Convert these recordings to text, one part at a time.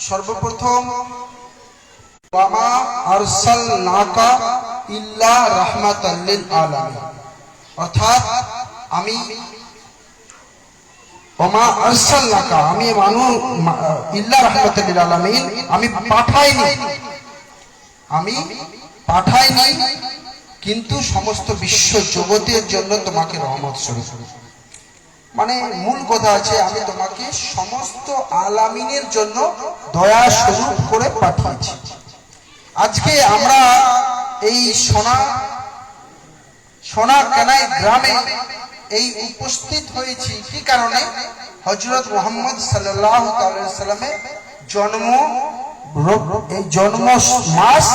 সর্বপ্রথম ওয়ামা আরসালনাকা ইল্লা রাহমাতাল লিল আলামিন, অর্থাৎ আমি ওয়ামা আরসালনাকা আমি ইল্লা রাহমাতাল লিল আলামিন, আমি পাঠাইনি কিন্তু সমস্ত বিশ্ব জগতের জন্য তোমাকে রহমত স্বরূপ। মানে মূল কথা আছে, আমি তোমাকে সমস্ত আলামিনের জন্য দয়া স্বরূপ করে পাঠিয়েছি। আজকে আমরা এই সোনা কানাই গ্রামে এই উপস্থিত হয়েছি কি কারণে? হযরত মুহাম্মদ সাল্লাল্লাহু আলাইহি সাল্লামের জন্ম মাস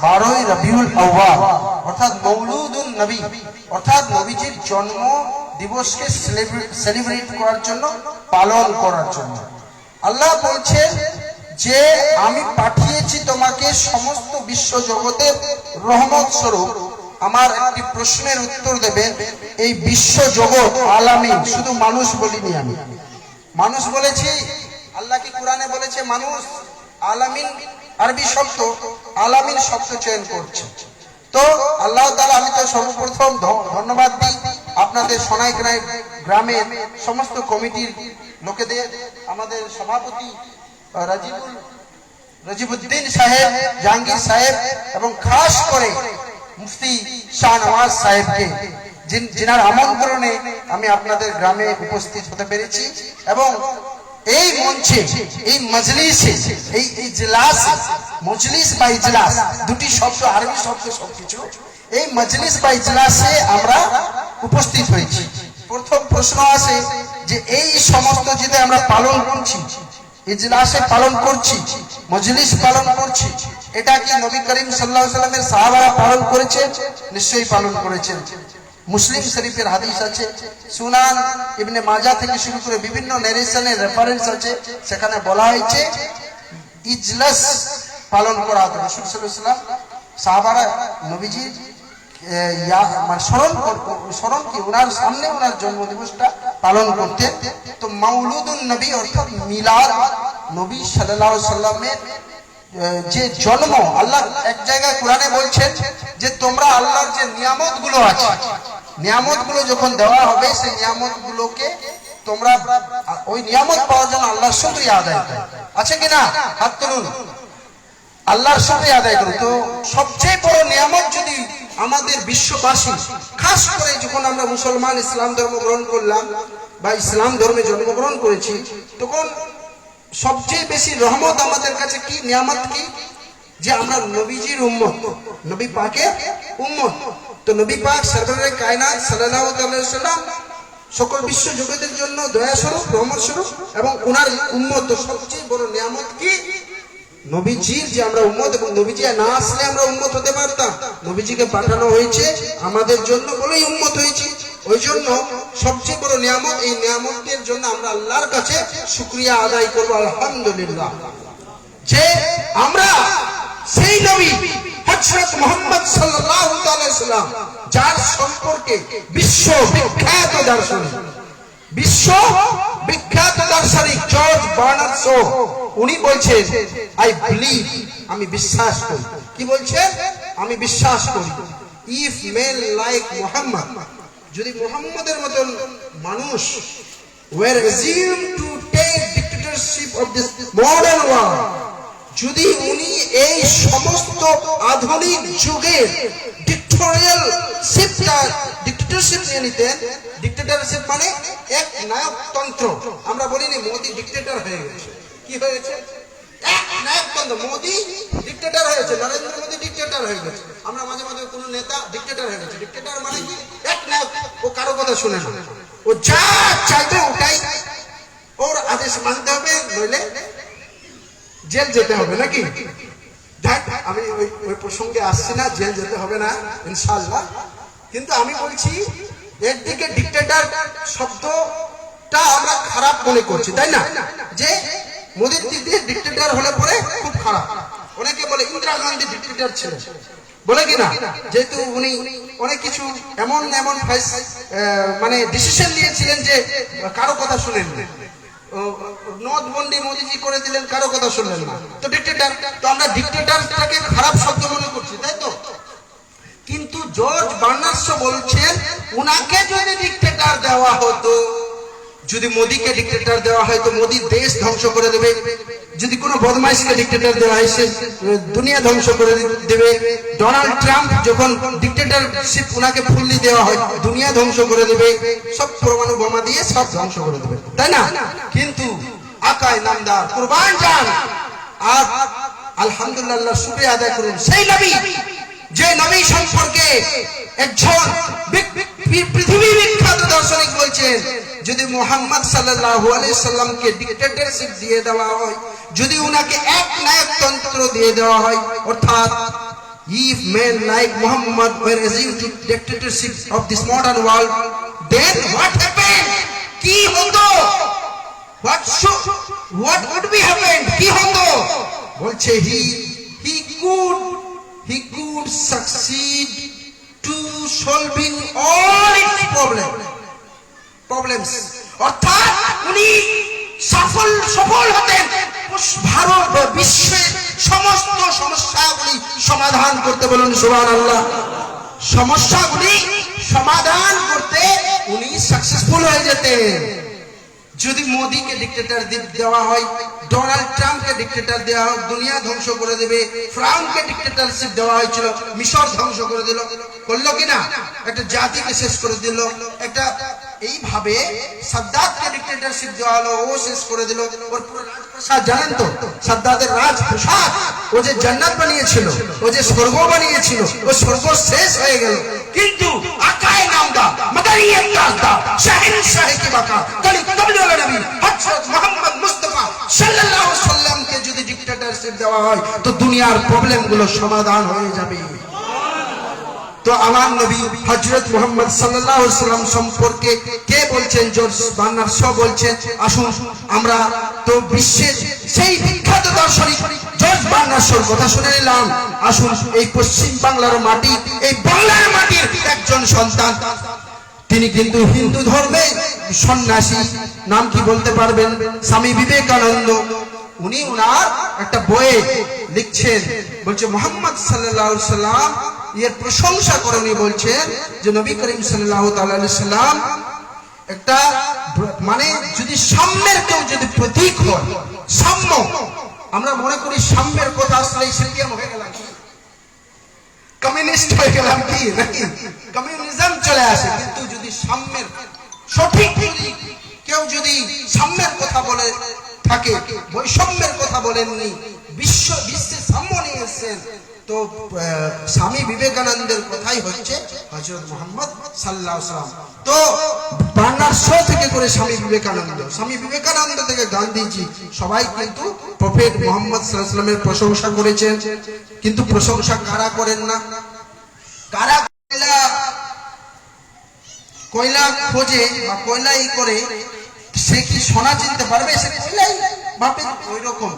12 রবিউল আউয়াল, অর্থাৎ মৌলুদুন নবী, অর্থাৎ নবীজির জন্ম দিবসকে সেলিব্রেট করার জন্য, পালন করার জন্য আল্লাহ বলছেন যে আমি পাঠিয়েছি তোমাকে সমস্ত বিশ্ব জগতের রহমত স্বরূপ। আমার একটি প্রশ্নের উত্তর দেবে, এই বিশ্ব জগৎ আলামিন, শুধু মানুষ বলিনি, আমি মানুষ বলেছি। আল্লাহ কি কোরআনে বলেছে মানুষ? আলামিন আরবি শব্দ, আলামিন শব্দ চয়ন করছে। তো আল্লাহ তাআলা, আমি তো সর্বপ্রথম ধন্যবাদ দিই আপনাদের সোনাইগ্রাম গ্রামের সমস্ত কমিটির লোকেদের, আমাদের সভাপতি রাজিবুদ্দিন সাহেব, জাহাঙ্গীর সাহেব এবং খাস করে মুফতি শাহনওয়াজ সাহেবকে, যিনার আমন্ত্রণে আমি আপনাদের গ্রামে উপস্থিত হতে পেরেছি। এবং এই মঞ্চে, এই মজলিসে, এই ইজলাস, মজলিস বা ইজলাস দুটি শব্দ, আরবি শব্দ সবকিছু, এই মজলিস বা ইজলাসে আমরা উপস্থিত হয়েছি। প্রথম প্রশ্ন আসে যে এই সমস্ত যেটা আমরা পালন করছি, ইজলাসে পালন করছি, মজলিস পালন করছি, এটা কি নবী করিম সাল্লাল্লাহু আলাইহি সাল্লামের সাহাবারা পালন করেছেন? নিশ্চয়ই পালন করেছেন। মুসলিম শরীফের হাদিস আছে, সুনান ইবনে মাজাহ থেকে শুরু করে বিভিন্ন নারেশনের রেফারেন্স আছে, সেখানে বলা হয়েছে ইজলাস পালন করা হতো। রাসূল সাল্লাল্লাহু আলাইহি ওয়াসাল্লাম সাহাবারা নবীজি স্মরণ কি ওনার সামনে ওনার জন্মদিবসটা পালন করতেন। তো মাউলুদুন নবী অর্থাৎ মিলাদ নবী সাল্লাল্লাহু আলাইহি সাল্লামের যে জন্ম, আল্লাহ এক জায়গায় কোরআনে বলছেন যে তোমরা আল্লাহর যে নিয়ামত গুলো আছে, নিয়ামত গুলো যখন দেওয়া হবে, সেই নিয়ামত গুলোকে তোমরা ওই নিয়ামত পাওয়ার জন্য আল্লাহর শুকরিয়া আদায় করো। আছে কিনা? হাত তুলুন, আল্লাহর শুকরিয়া আদায় করো। তো সবচেয়ে বড় নিয়ামত যদি আমাদের বিশ্ববাসী, খাস করে যখন আমরা মুসলমান ইসলাম ধর্ম গ্রহণ করলাম বা ইসলাম ধর্মে জন্মগ্রহণ করেছি, তখন সবচেয়ে বেশি রহমত আমাদের কাছে কি, নিয়ামত কি? যে আমরা নবীজির উম্মত, নবী পাকের উম্মত। তো নবী পাক সরকারে কায়নাত সাল্লাল্লাহু আলাইহি ওয়াসাল্লাম সকল বিশ্ব জগতের জন্য দয়া স্বরূপ, রহমত স্বরূপ, এবং ওনার উম্মত। সবচেয়ে বড় নিয়ামত কি? নবীজির যে আমরা উম্মত, এবং নবীজি না আসলে আমরা উম্মত হতে পারতাম? নবীজিকে পাঠানো হয়েছে আমাদের জন্য বলেই উম্মত হয়েছি। ওই জন্য সবচেয়ে বড় নিয়ামত, এই নিয়ামতের জন্য আমরা আল্লাহর কাছে শুকরিয়া আদায় করব, আলহামদুলিল্লাহ, যে আমরা সেই নবী হযরত মুহাম্মদ সাল্লাল্লাহু আলাইহি সাল্লাম, যার সম্পর্কে বিশ্ব বিখ্যাত দার্শনিক, বিশ্ব বিখ্যাত দার্শনিক জর্জ বার্নার্ড শো উনি বলছেন, আই বিলিভ, আমি বিশ্বাস করি। কি বলছেন? আমি বিশ্বাস করি, ইফ মেন লাইক মুহাম্মদ, যদি মুহাম্মদের মতন মানুষ were assumed to take dictatorship of this modern world, যদি উনি এই সমস্ত আধুনিক যুগের ডিক্টেটরশিপ নিয়ে নিতেন। ডিক্টেটরশিপ মানে এক নায়কতন্ত্র। আমরা বলিনি মোদি ডিক্টেটর হয়ে গেছে, কি হয়েছে? এক নায়কতন্ত্র। মোদি ডিক্টেটর হয়েছে, নরেন্দ্র মোদি ডিক্টেটর হয়ে গেছে। আমরা মাঝে মাঝে কোনো নেতা ডিক্টেটর হয়ে গেছে। ডিক্টেটর মানে কি? এক নায়ক, ও কারো কথা শুনে না, ও যা চাইবে ওটাই ওর আদেশ মানতে হবে, নইলে জেল যেতে হবে, নাকি? দেখ, আমি ওই প্রসঙ্গে আসছি না, জেল যেতে হবে না ইনশাআল্লাহ। কিন্তু আমি বলছি, একদিকে ডিক্টেটর শব্দটা আমরা খারাপ মনে করছি, তাই না? যে মোদির দিদি ডিক্টেটর হলে পরে খুব খারাপ। অনেকে বলে ইন্দিরা গান্ধী ডিক্টেটর ছিলেন, বলে কিনা, যেহেতু উনি অনেক কিছু এমন মানে ডিসিশন নিয়েছিলেন যে কারো কথা শুনেন। নদবন্দি মোদিজি করে দিলেন, কারো কথা শুনলেন না, তো ডিক্টেটর। তো আমরা ডিক্টেটরটাকে খারাপ শব্দ মনে করছি, তাই তো? কিন্তু জর্জ বার্নার্ড শ বলছেন উনাকে যদি ডিক্টেটর দেওয়া হতো, যদি মোদিকে ডিক্টেটর দেওয়া হয় তো মোদি দেশ ধ্বংস করে দেবে। যদি কোনো বদমাইশকে ডিক্টেটর দেওয়া হয় সে দুনিয়া ধ্বংস করে দেবে। ডোনাল্ড ট্রাম্প যখন ডিক্টেটরশিপ উনাকে ফুললি দেওয়া হয় দুনিয়া ধ্বংস করে দেবে, সব পরমাণু বোমা দিয়ে সব ধ্বংস করে দেবে, তাই না? কিন্তু আকায় নামদার কুরবান যান আর আলহামদুলিল্লাহ শুকরিয়া আদায় করুন সেই নবী, যে নবী সম্পর্কে একজন পৃথিবী বিখ্যাত দার্শনিক বলছেন যদি মুহাম্মদ সাল্লাল্লাহু আলাইহি সাল্লামকে ডিক্টেটরশিপ দিয়ে দেওয়া হয়, যদি উনাকে এক নায়কতন্ত্র দিয়ে দেওয়া হয়, অর্থাৎ if men like Muhammad were assumed to dictatorship of this modern world, then what happened? কি হতো? what would be happened? কি হতো? বলছে he could succeed to solving all its problems. অর্থাৎ উনি সফল হতেন ভারত বিশ্বের সমস্ত সমস্যাগুলি সমাধান করতে। বলুন সুবহানাল্লাহ। সমস্যাগুলি সমাধান করতে উনি সাকসেসফুল হয়ে যেতেন। যদি মোদিকে ডিক্টেটর দেওয়া হয়, ডোনাল্ড ট্রাম্পকে ডিক্টেটর দেওয়া হয়, দুনিয়া ধ্বংস করে দেবে। ফ্রাউনকে ডিক্টেটরশিপ দেওয়া হয়েছিল, মিশর ধ্বংস করে দিল, করলো কিনা? একটা জাতিকে শেষ করে দিল। একটা এইভাবে সাদ্দাতকে ডিক্টেটরশিপ দেওয়া হলো, ও শেষ করে দিল। ওর পুরো রাজপ্রাসাদ জানেন তো, সাদ্দাতের রাজপ্রাসাদ, ও যে জান্নাত বানিয়েছিল, ও যে স্বর্গ বানিয়েছিল, ও স্বর্গ শেষ হয়ে গেল। কিন্তু আকায়ে নামদা মাদারিয়াত তাজদা শাহেনশাহ কি বাকা কলি কবলুল নবী হযরত মুহাম্মদ মুস্তাফা সাল্লাল্লাহু আলাইহি সাল্লামকে যদি ডিক্টেটরশিপ দেওয়া হয় তো দুনিয়ার প্রবলেমগুলো সমাধান হয়ে যাবে। তো আমার নবী হযরত মুহাম্মদ সাল্লাল্লাহু আলাইহি সাল্লাম সম্পর্কে কে বলছেন? জর্জ বার্নার্ড শ বলছেন। আসুন আমরা তো বিশ্বের সেই বিখ্যাত দার্শনিক জর্জ বার্নার্ড শর কথা শুনে নিলাম। আসুন এই পশ্চিম বাংলার মাটি, এই বাংলার মাটির একজন সন্তান, তিনি কিন্তু হিন্দু ধর্মে সন্ন্যাসী। নাম কি বলতে পারবেন? স্বামী বিবেকানন্দ। উনি উনার একটা বইয়ে লিখছেন, বলছে মুহাম্মদ সাল্লাল্লাহু আলাইহি সাল্লাম এর প্রশংসা করে উনি বলছেন যে নবী করিম সাল্লাল্লাহু তাআলা আলাইহি সাল্লাম একটা মানে যদি সাম্যের কেউ যদি প্রতীক হয়, সাম্য, আমরা মনে করি সাম্যের কথা আসলে সিপিএম হয়ে গেলাম, কমিউনিস্ট হয়ে গেলাম, কি নাকি কমিউনিজম চলে আসে। কিন্তু যদি সাম্যের সঠিক যদি কেউ যদি সাম্যের কথা বলে থাকে, বৈষম্যের কথা বলেননি, বিশ্বে সাম্য নিয়ে এসেছেন, তো স্বামী বিবেকানন্দের কথাই হচ্ছে হযরত মুহাম্মদ সাল্লাল্লাহু আলাইহি ওয়াসাল্লাম। তো বার্নার্ড শ থেকে করে স্বামী বিবেকানন্দ থেকে গান্ধীজি সবাই কিন্তু প্রফেট মুহাম্মদ সাল্লাল্লাহু আলাইহি ওয়াসাল্লামের প্রশংসা করেছেন। কিন্তু প্রশংসা কারা করেন না? কারা কয়লা খোঁজে বা কয়লাই করে, সে কি সোনা চিনতে পারবে? সে কয়লাই বাপের ওই রকম।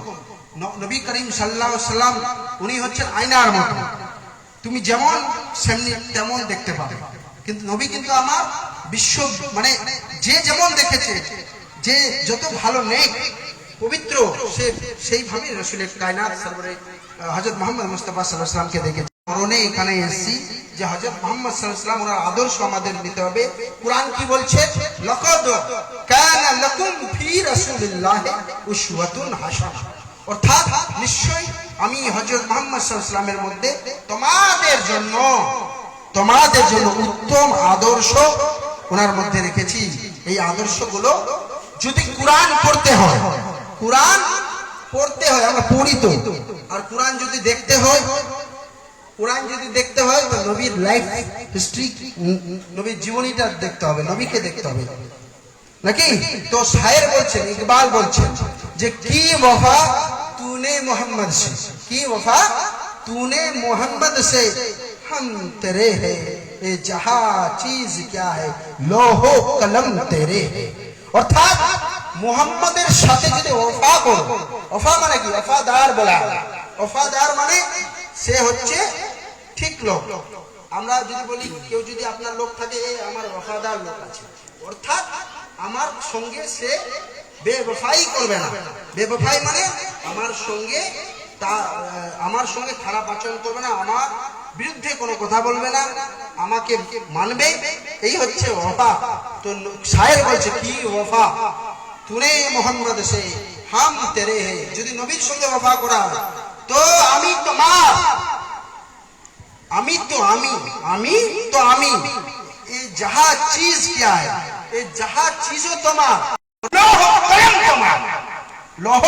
নবী করিম সাল্লাল্লাহু আলাইহি ওয়াসাল্লাম উনি হচ্ছেন আয়নার মতো, তুমি যেমন সেমনি তেমন দেখতে পাবে। কিন্তু নবী কিন্তু আমার বিশ্ব মানে যে যেমন দেখেছে, যে যত ভালো নেক পবিত্র, সে সেইভাবে রাসূলের কায়নাত সরবরে হযরত মুহাম্মদ মুস্তাফা সাল্লাল্লাহু আলাইহি ওয়াসাল্লামকে দেখেছে। কারণে এখানে এসেছি যে হযরত মুহাম্মদ সাল্লাল্লাহু আলাইহি ওয়াসাল্লাম ওনার আদর্শ আমাদের নিতে হবে। কুরআন কি বলছে? লাকাদ কানা লাকুম ফি রাসূলিল্লাহি উসওয়াতুন হাসানাহ, অর্থাৎ নিশ্চয়ই আমি হযরত মুহাম্মদ সাল্লাল্লাহু আলাইহি ওয়াসাল্লামের মধ্যে তোমাদের জন্য উত্তম আদর্শ ওনার মধ্যে রেখেছি। এই আদর্শগুলো যদি কোরআন পড়তে হয় আমরা পড়ি তো, আর কোরআন যদি দেখতে হয় তো নবীর লাইফ হিস্ট্রি, নবীর জীবনীটা দেখতে হবে, নবীকে দেখতে হবে নাকি? তো শায়ের বলছেন, ইকবাল বলছেন যে কি ওফা तूने मोहम्मद से, की वफा तूने मोहम्मद से, हम तेरे है, ये जहां चीज क्या है, लोहो कलम तेरे है। অর্থাৎ মুহাম্মাদের সাথে যদি ওফা করো, ওফা মানে কি? ওফাদার বলা, ওফাদার মানে সে হচ্ছে ঠিক লোক। আমরা যদি বলি কেউ যদি আপনার লোক থাকে, এই আমার ওফাদার লোক আছে, অর্থাৎ আমার সঙ্গে সে বেবফাই করবে না। বেবফাই মানে আমার সঙ্গে খারাপ আচরণ করবে না, আমার বিরুদ্ধে কোনো কথা বলবে না, আমাকে মানবে, এই হচ্ছে ওফা। তো শায়ের বলছে কি ওফা, তুনে মোহাম্মদ সে হাম তেরে হে। যদি নবীর সঙ্গে ওফা করা হয় তো আমি তোমার, আমি তো আমি ये जहां चीज क्या है, ये जहां चीजों তোমার, লৌহ কলম তোমার, লৌহ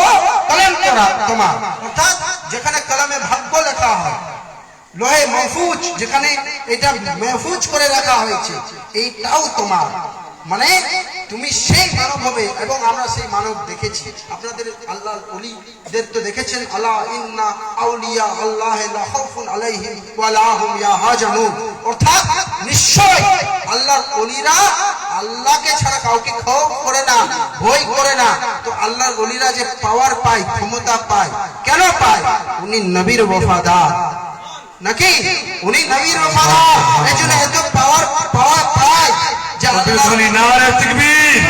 কলম তোমার, অর্থাৎ যেখানে কলমে ভাগ্য লেখা হয়, লোহে মাহফুজ যেখানে এটা মাহফুজ করে রাখা হয়েছে, এইটাও তোমার। মানে তুমি সেই মানব হবে, এবং আমরা সেই মানব দেখেছি। আপনাদের আল্লাহর ওলিদের তো দেখেছেন, আলা ইন্না আউলিয়া আল্লাহ লা খাউফুন আলাইহিম ওয়া লা হুম ইয়াহজানুন, অর্থাৎ নিশ্চয় আল্লাহর ওলিরা আল্লাহকে ছাড়া কাউকে খৌফ করে না, ভয় করে না। তো আল্লাহর ওলিরা যে পাওয়ার পায়, ক্ষমতা পায়, কেন পায়? উনি নবীর ওফাদার নাকি? উনি নবীর ওফাদার, এজন্য এত পাওয়ার পায়। নারে তাকবীর,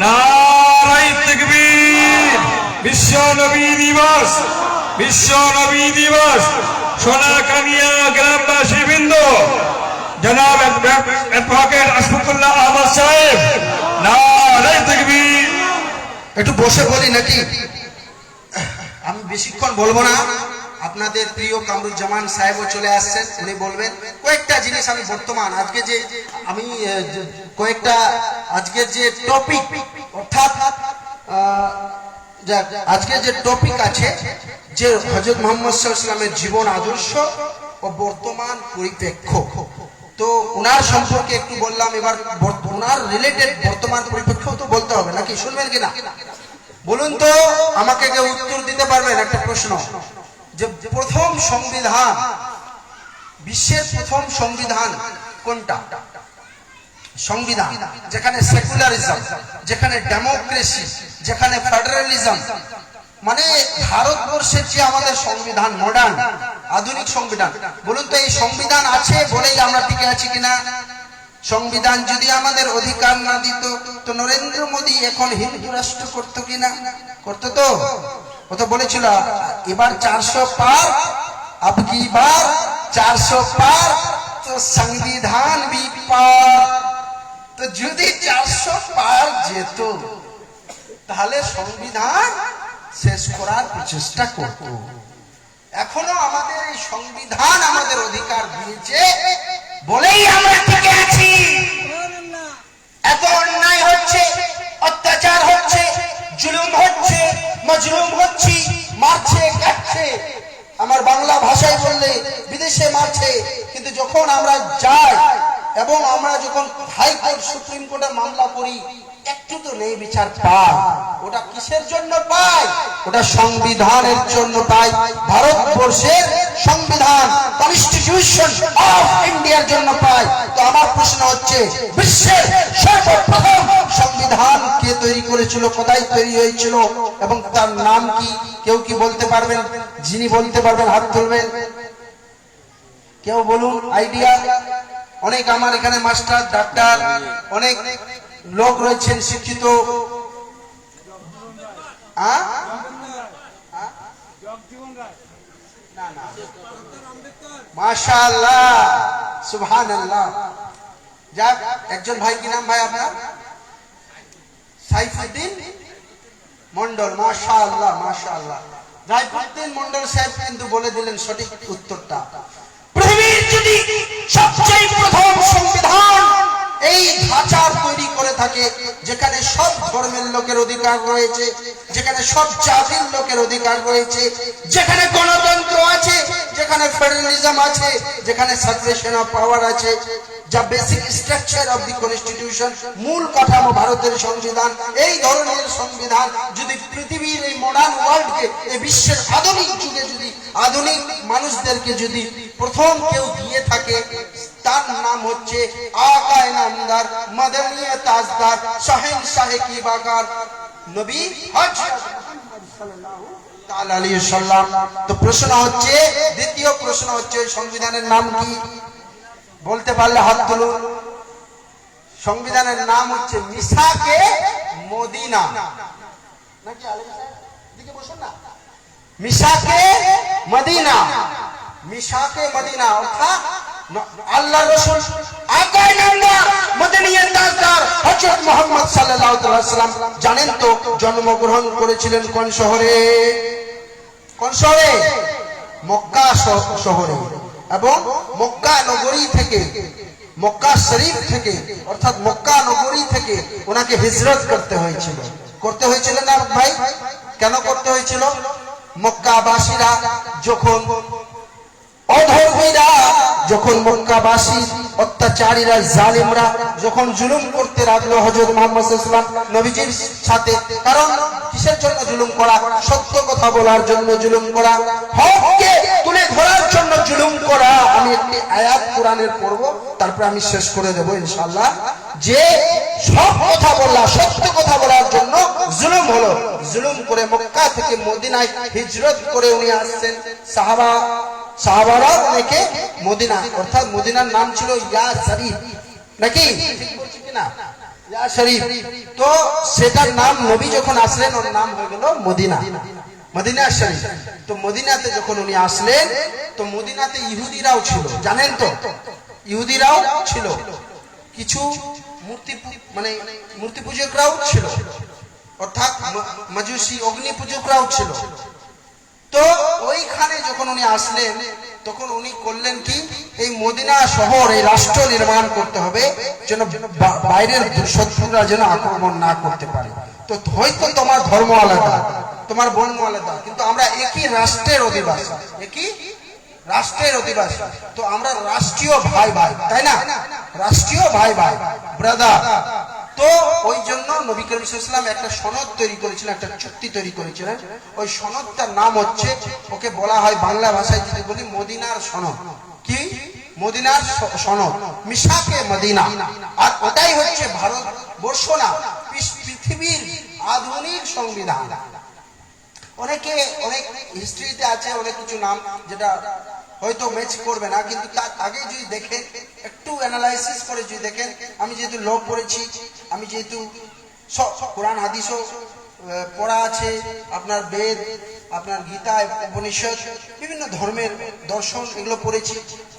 নারে তাকবীর। বিশ্ব নবী দিবস, বিশ্ব নবী দিবস। সোনাকানিয়া গ্রামবাসী বৃন্দ, জনাব অ্যাডভোকেট আশফাকুল্লাহ আহমদ সাহেব, নারে তাকবীর। একটু বসে বলি নাকি? আমি বেশিক্ষণ বলবো না। আপনাদের প্রিয় কামরুজ্জামান সাহেবও চলে আসছেন, উনি বলবেন কয়েকটা জিনিস। আমি বর্তমান আজকে যে আমি কয়েকটা আজকের যে টপিক, অর্থাৎ আজকে যে টপিক আছে, যে হযরত মুহাম্মদ সাল্লাল্লাহু আলাইহি ওয়াসাল্লামের জীবন আদর্শ ও বর্তমান পরিপ্রেক্ষ্য, তো ওনার সম্পর্কে একটু বললাম। এবার ওনার রিলেটেড বর্তমান পরিপ্রেক্ষ্য তো বলতে হবে নাকি? শুনবেন কিনা বলুন তো, আমাকে কেউ উত্তর দিতে পারবেন? একটা প্রশ্ন, যে প্রথম সংবিধান, বিশ্বের প্রথম সংবিধান কোনটা? সংবিধান যেখানে সেকুলারিজম, যেখানে ডেমোক্রেসি, যেখানে ফেডারেলিজম, মানে ভারতবর্ষের যে আমাদের সংবিধান, মডার্ন আধুনিক সংবিধান, বলুন তো এই সংবিধান আছে বলেই আমরা টিকে আছি কিনা? সংবিধান যদি আমাদের অধিকার না দিত তো নরেন্দ্র মোদী এখন হিন্দু রাষ্ট্র করতো কিনা? করতো তো। ও তো বলেছিল এবার 400 পার, अब की बार 400 पार तो संविधान भी पार। তো যদি 400 পার যেত তাহলে সংবিধান শেষ করার প্রচেষ্টা করত। এখনো আমাদের এই সংবিধান আমাদের অধিকার দিয়েছে বলেই আমরা টিকে আছি। এত অন্যায় হচ্ছে, অত্যাচার হচ্ছে, জুলুম হচ্ছে, মজলুম হচ্ছে, মারছে কাটছে, আমার বাংলা ভাষায় বললে বিদেশে মারছে। কিন্তু যখন আমরা যাই এবং আমরা যখন হাইকোর্ট, সুপ্রিম কোর্টে মামলা করি, একটু তো নেই বিচার পাই। ওটা কিসের জন্য পাই? ওটা সংবিধানের জন্য পাই। ভারতবর্ষের সংবিধান, কনস্টিটিউশন অফ ইন্ডিয়ার জন্য পাই। তো আমার প্রশ্ন হচ্ছে, বিশ্বের সর্বপ্রথম সংবিধান কে তৈরি করেছিল, কোথায় তৈরি হয়েছিল এবং তার নাম কি? কেউ কি বলতে পারবেন? যিনি বলতে পারবেন হাত তুলবেন। কেউ বলুন আইডিয়া। অনেক আমার এখানে মাস্টার, ডাক্তার, অনেক লোক রয়েছেন শিক্ষিত। মাশাআল্লাহ, সুবহানাল্লাহ। যাক, একজন ভাই, কি নাম ভাই আপনার? সাইফুদ্দিন মন্ডল। মাশাআল্লাহ, মাশাআল্লাহ। সাইফুদ্দিন মন্ডল সাহেব কিন্তু বলে দিলেন সঠিক উত্তরটা। পৃথিবীর যদি সবচেয়ে প্রথম সংবিধান এই ধাঁচার তৈরি করে থাকে, যেখানে সব ধর্মের লোকের অধিকার রয়েছে, যেখানে সব জাতির লোকের অধিকার রয়েছে, যেখানে গণতন্ত্র আছে, যেখানে ফেডারেলিজম আছে, যেখানে সেপারেশন অফ পাওয়ার আছে, যা basic structure of the constitution, মূল কাঠামো ভারতের সংবিধান। এই ধরনের সংবিধান যদি পৃথিবীর এই মডার্ন ওয়ার্ল্ডকে, এই বিশ্বের আধুনিক যুগে যদি আধুনিক মানুষদেরকে যদি প্রথম কেউ দিয়ে থাকে, তার নাম হচ্ছে আকায়ে নামদার, মাদানিয়ে তাজদার, শাহেনশাহে কি বাগার, নবী হযরত মুহাম্মদ সাল্লাল্লাহু তাআলা আলাইহি ওয়াসাল্লাম। তো প্রশ্ন হচ্ছে, দ্বিতীয় প্রশ্ন হচ্ছে, সংবিধানের নাম কি? বলতে পারলে হাত তুলুন। সংবিধানের নাম হচ্ছে মিসাকে মদিনা। নাকি আলেম সাহেব এদিকে বসুন না। মিশাকে মদিনা, মিশাকে মদিনা অর্থাৎ আল্লাহ রাসূল আকাই নামদার মদিনার তাজদার হযরত মুহাম্মদ সাল্লাল্লাহু আলাইহি ওয়াসাল্লাম জানেন তো জন্মগ্রহণ করেছিলেন কোন শহরে? কোন শহরে? মক্কা শহরে। এবং মক্কা নগরী থেকে, মক্কা শরীফ থেকে অর্থাৎ মক্কা নগরী থেকে ওনাকে হিজরত করতে হয়েছিল। করতে হয়েছিল না ভাই? কেন করতে হয়েছিল? মক্কাবাসীরা যখন অধর্মীরা, যখন মক্কাবাসী অত্যাচারীরা জালিমরা যখন জুলুম করতে লাগলো হযরত মুহাম্মদ সাল্লাল্লাহু আলাইহি ওয়াসাল্লাম নবীজির সাথে, কারণ কিসের জন্য জুলুম করা? সত্য কথা বলার জন্য জুলুম করা, হককে তুলে ধরার জন্য জুলুম করা। আমি একটি আয়াত কোরআনের পড়ব, তারপর আমি শেষ করে দেব ইনশাআল্লাহ। যে সব কথা বলা, সত্য কথা বলার জন্য জুলুম হলো, জুলুম করে মক্কা থেকে মদিনায় হিজরত করে উনি আসছেন। সাহাবারা অনেকে মদিনা অর্থাৎ মদিনার নাম ছিল ইয়া শরীফ, নাকি ঠিক বলছি কিনা? ইয়া শরীফ। তো সেটার নাম নবী যখন আসলেন ওর নাম হয়ে গেল মদিনা, মদিনা শরীফ। তো মদিনাতে যখন উনি আসলেন তো মদিনাতে ইহুদিরাও ছিল, জানেন তো? ইহুদিরাও ছিল, কিছু মূর্তি পূজকরাও ছিল, অর্থাৎ মাজুসি অগ্নি পূজকরাও ছিল। তো ওইখানে যখন উনি আসলেন তখন উনি করলেন কি, এই মদিনা শহর, এই রাষ্ট্র নির্মাণ করতে হবে যেন বাইরের শত্রুরা যেন আক্রমণ না করতে পারে। তো হয়তো তোমার ধর্ম আলাদা, তোমার বর্ণ আলাদা, কিন্তু আমরা একই রাষ্ট্রের অধিবাসী, একই রাষ্ট্রের অধিবাসী। তো আমরা রাষ্ট্রীয় ভাই ভাই, তাই না? রাষ্ট্রীয় ভাই ভাই, ব্রাদার। তো ওই জন্য নবী করিম সাল্লাল্লাহু আলাইহি ওয়াসাল্লাম একটা সনদ তৈরি করেছিলেন, একটা চুক্তি তৈরি করেছিলেন। ওই সনদটার নাম হচ্ছে, ওকে বলা হয় বাংলা ভাষায় যদি বলি মদিনার সনদ। কি? মদিনার সনদ, মিশাকে মদিনা। আর ওটাই হচ্ছে ভারতবর্ষ না, পৃথিবীর আধুনিক সংবিধান। অনেকে অনেক হিস্ট্রিতে আছে অনেক কিছু নাম যেটা হয়তো ম্যাচ করবে না, কিন্তু তার আগে যদি দেখেন, একটু অ্যানালাইসিস করে যদি দেখেন, আমি যেহেতু ল পড়েছি, আমি যেহেতু কোরআন হাদিসও পড়া আছে, আপনার বেদ, আপনার গীতা, উপনিষদ, বিভিন্ন ধর্মের দর্শন এগুলো পড়েছি,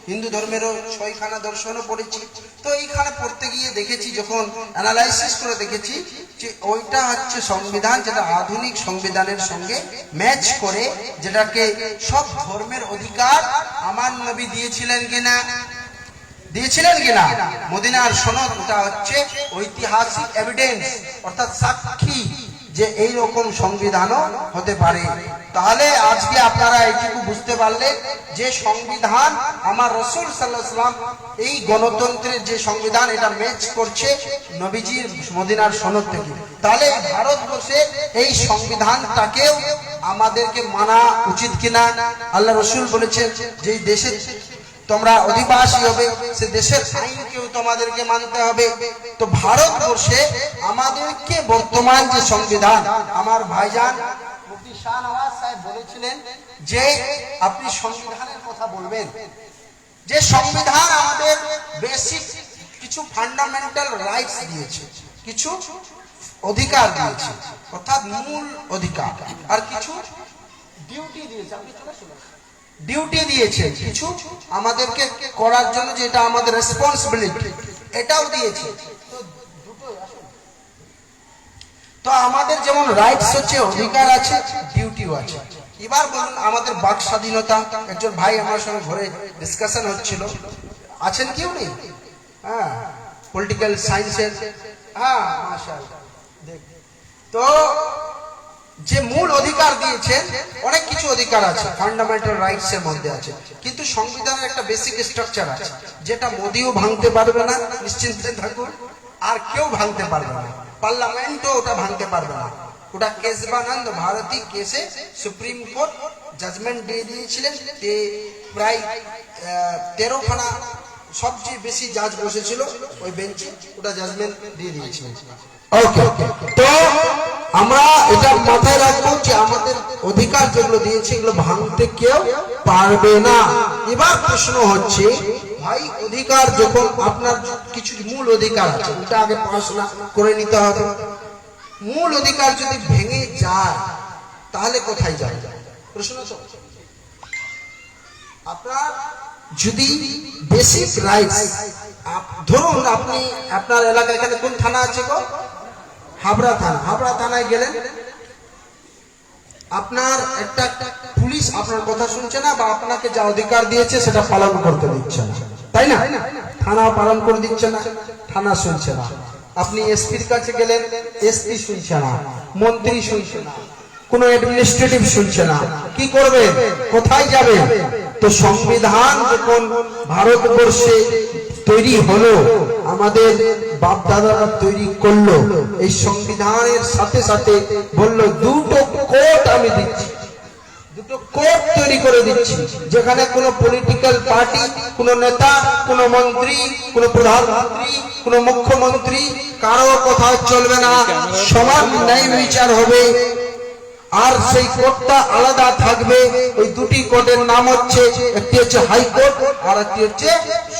হিন্দু ধর্মেরও 6খানা দর্শনও পড়েছি। তো এইখানে পড়তে গিয়ে দেখেছি, যখন অ্যানালাইসিস করে দেখেছি যে ওইটা হচ্ছে সংবিধান যেটা আধুনিক সংবিধানের সঙ্গে ম্যাচ করে, যেটাকে সব ধর্মের অধিকার আমার নবী দিয়েছিলেন কিনা, দিয়েছিলেন কিনা? মদিনার সনদ, ওটা হচ্ছে ঐতিহাসিক এভিডেন্স অর্থাৎ সাক্ষী যে এই রকম সংবিধানও হতে পারে। তাহলে আজকে আপনারা এইটুকু বুঝতে পারলেন যে সংবিধান আমার রাসূল সাল্লাল্লাহু আলাইহি ওয়াসাল্লাম, এই গণতন্ত্রের যে সংবিধান, এটা ম্যাচ করছে নবীজির মদিনার সনদ থেকে। তাহলে ভারতবর্ষে এই সংবিধানটাকেও আমাদেরকে মানা উচিত কিনা? আল্লাহ রাসূল বলেছেন যে দেশে তোমরা অধিবাসী হবে, সে দেশের আইনকেও তোমাদেরকে মানতে হবে। তো ভারতবর্ষে আমাদেরকে বর্তমান যে সংবিধান, আমার ভাইজান মুফতি শাহনওয়াজ সাহেব বলেছিলেন যে আপনি সংবিধানের কথা বলবেন, যে সংবিধান আমাদের বেসিক কিছু ফান্ডামেন্টাল রাইটস দিয়েছে, কিছু অধিকার দিয়েছে অর্থাৎ মূল অধিকার, আর কিছু ডিউটি দিয়েছে। আপনি চলে শুনুন, ডিউটি দিয়েছে কিছু আমাদেরকে করার জন্য, যেটা আমাদের রেসপন্সিবিলিটি, এটাও দিয়েছে। তো আমাদের যেমন রাইটস হচ্ছে, অধিকার আছে, ডিউটিও আছে। এবার বলুন, আমাদের বাক স্বাধীনতা, একজন ভাই আমার সঙ্গে ঘরে ডিসকাশন হচ্ছিল, আছেন কেউ নেই? হ্যাঁ, পলিটিক্যাল সায়েন্সের, হ্যাঁ মাশাআল্লাহ। তো যে মূল অধিকার দিয়েছেন, অনেক কিছু অধিকার আছে, ফান্ডামেন্টাল রাইটস এর মধ্যে আছে, কিন্তু সংবিধানের একটা বেসিক স্ট্রাকচার আছে যেটা মোদিও ভাঙতে পারবে না, নিশ্চিন্তে থাকুন, আর কেউ ভাঙতে পারবে না, পার্লামেন্টও ওটা ভাঙতে পারবে না। ওটা কেশবানন্দ ভারতী কেসে সুপ্রিম কোর্ট জাজমেন্ট দিয়ে দিয়েছিলেন, প্রায় 13খানা সবচেয়ে বেশি জাজ বসেছিল ওই বেঞ্চে, ওটা জাজমেন্ট দিয়ে দিয়েছিলেন। ওকে, তো আমরা এটা মাথায় রাখবো যে আমাদের অধিকার যেগুলো দিয়েছে এগুলো ভাঙতে কেউ পারবে না। এবার প্রশ্ন হচ্ছে, ভাই অধিকার যখন আপনার কিছু মূল অধিকার আছে, ওটা আগে পড়াশোনা করে নিতে হবে। মূল অধিকার যদি ভেঙে যায় তাহলে কোথায় যায়? প্রশ্ন তো আপনার যদি বেসিক রাইটস, ধরুন আপনি আপনার এলাকায় এখানে কোন থানা আছে গো? হাবড়া থানা। হাবড়া থানায় গেলেন, আপনার একটা পুলিশ আপনার কথা শুনছে না, বা আপনাকে যা অধিকার দিয়েছে সেটা পালন করতে দিচ্ছে না, তাই না? থানা পালন করে দিচ্ছে না, থানা শুনছে না। আপনি এসপির কাছে গেলেন, এসপি শুনছে না, মন্ত্রী শুনছে না, কোন অ্যাডমিনিস্ট্রেটিভ শুনছে না, কি করবে? কোথায় যাবে? তো সংবিধান যখন ভারতবর্ষে তৈরি হলো, আমাদের বাপ দাদারা তৈরি করলো, এই সংবিধানের সাথে সাথে বললো দুটো কোর্ট আমি দিচ্ছি, দুটো কোর্ট তৈরি করে দিচ্ছি, যেখানে কোনো পলিটিক্যাল পার্টি, কোনো নেতা, কোনো মন্ত্রী, কোনো প্রধানমন্ত্রী, কোনো মুখ্যমন্ত্রী কারো কথা চলবে না, সমান ন্যায় বিচার হবে। আর সেই কোর্টটা আলাদা থাকবে। ওই দুটি কোর্টের নাম হচ্ছে, একটি হচ্ছে হাইকোর্ট আর একটি হচ্ছে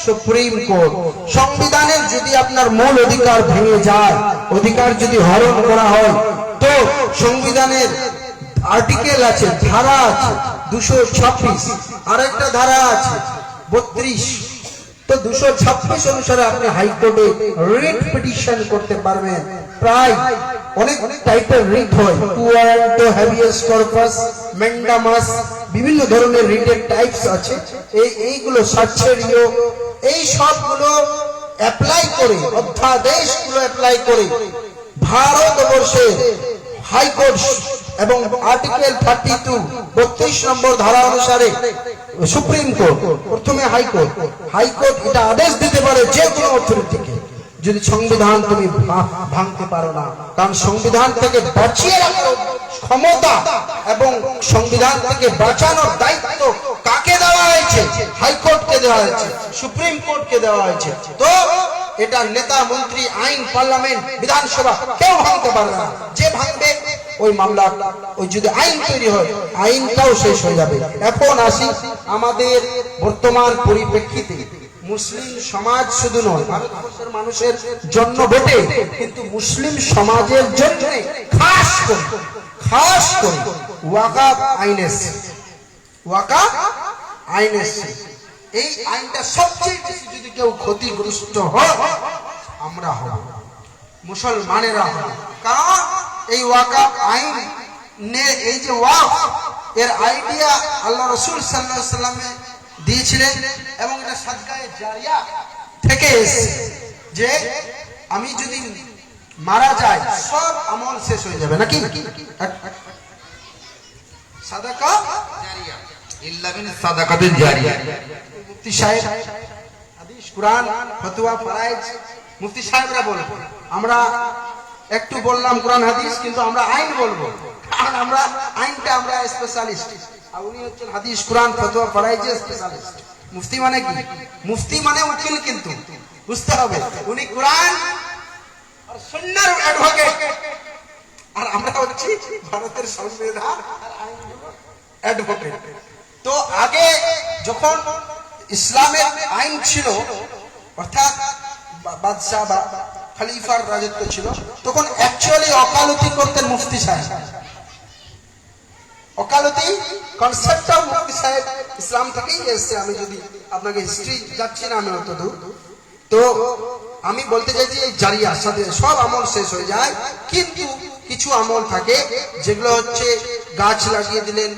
সুপ্রিম কোর্ট। সংবিধানের যদি আপনার মূল অধিকার ভেঙে যায়, অধিকার যদি হরণ করা হয়, তো সংবিধানের আর্টিকেল আছে, ধারা আছে 226, আর একটা ধারা আছে 32। তো 226 অনুসারে আপনি হাইকোর্টে রিট পিটিশন করতে পারবেন। প্রায় অনেক টাইপের রিট হয়, কুয়ান্টো, হ্যাবিয়াস কর্পাস, ম্যান্ডামাস, বিভিন্ন ধরনের রিটের টাইপস আছে। এইগুলো সাচ্ছেরিও, এই সবগুলো অ্যাপ্লাই করে, অধ্যাদেশগুলো অ্যাপ্লাই করে ভারতবর্ষের হাইকোর্ট এবং আর্টিকেল 32 32 নম্বর ধারা অনুসারে সুপ্রিম কোর্ট, প্রথমে হাইকোর্ট, হাইকোর্ট এটা আদেশ দিতে পারে যে কোনো অথরিটিকে, যদি সংবিধান তুমি ভাঙতে পারো না। কারণ সংবিধান থেকে বাঁচিয়ে রাখার ক্ষমতা এবং সংবিধান থেকে বাঁচানোর দায়িত্ব কাকে দেওয়া হয়েছে? হাইকোর্টকে দেওয়া হয়েছে, সুপ্রিম কোর্টকে দেওয়া হয়েছে। তো এটা নেতা, মন্ত্রী, আইন, পার্লামেন্ট, বিধানসভা কেউ ভাঙতে পারবে না। যে ভাঙবে ওই মামলা, ওই যদি আইন তৈরি হয়, আইনটাও শেষ হয়ে যাবে। এখন আসি আমাদের বর্তমান পরিপ্রেক্ষিতে, মুসলিম সমাজ শুধু নয়, ভারতবর্ষের মানুষের জন্য বটে, কিন্তু মুসলিম সমাজের জন্য খাস করে ওয়াকাফ আইন এসেছে। ওয়াকাফ আইন এসেছে। এই আইনটা সবচেয়ে বেশি যদি কেউ ক্ষতিগ্রস্ত হয়, আমরা হব, মুসলমানেরা হব। কারণ এই ওয়াকাফ আইন, এই যে ওয়াকফ, এর আইডিয়া আল্লাহ রাসূল সাল্লাল্লাহু আলাইহি ওয়াসাল্লাম দিয়েছিলেন, এবং এটা সাদকায়ে জারিয়া থেকে এসেছে, যে আমি যদি মারা যাই সব আমল শেষ হয়ে যাবে, নাকি? সাদাকা জারিয়া, ইল্লা মিন সাদাকাতিন জারিয়া। মুফতি সাহেব হাদিস, কুরআন, ফতোয়া, ফরাইজ, মুফতি সাহেবরা বলবো। আমরা একটু বললাম কোরআন হাদিস, কিন্তু আমরা আইন বলবো, কারণ আমরা আইনটা আমরা স্পেশালিস্ট। আর উনি হচ্ছেন হাদিস, কুরআন, ফতোয়া, ফরাইজের স্পেশালিস্ট। মুফতি মানে কি? মুফতি মানে উকিল, কিন্তু বুঝতে হবে উনি কোরআন আর সুন্নাহর অ্যাডভোকেট, আর আমরা হচ্ছি ভারতের সংবিধান আর আইনগুলো অ্যাডভোকেট। তো আগে যখন ইসলামের আইন ছিল, অর্থাৎ বাদশাহ বা খলিফার রাজত্ব ছিল, তখন অ্যাকচুয়ালি ওকালতি করতেন মুফতি সাহেব। ওকালতি কনসেপ্টটাও মুফতি সাহেব ইসলাম থেকেই এসেছে। আমি যদি আপনাকে হিস্ট্রি যাচ্ছি না আমি অত দূর, তো আমি বলতে চাইছি এই জারিয়ার সাথে সব আমল শেষ হয়ে যায়, কিন্তু কিছু আমল থাকে যেগুলো হচ্ছে গাছ লাগিয়ে দিলেন,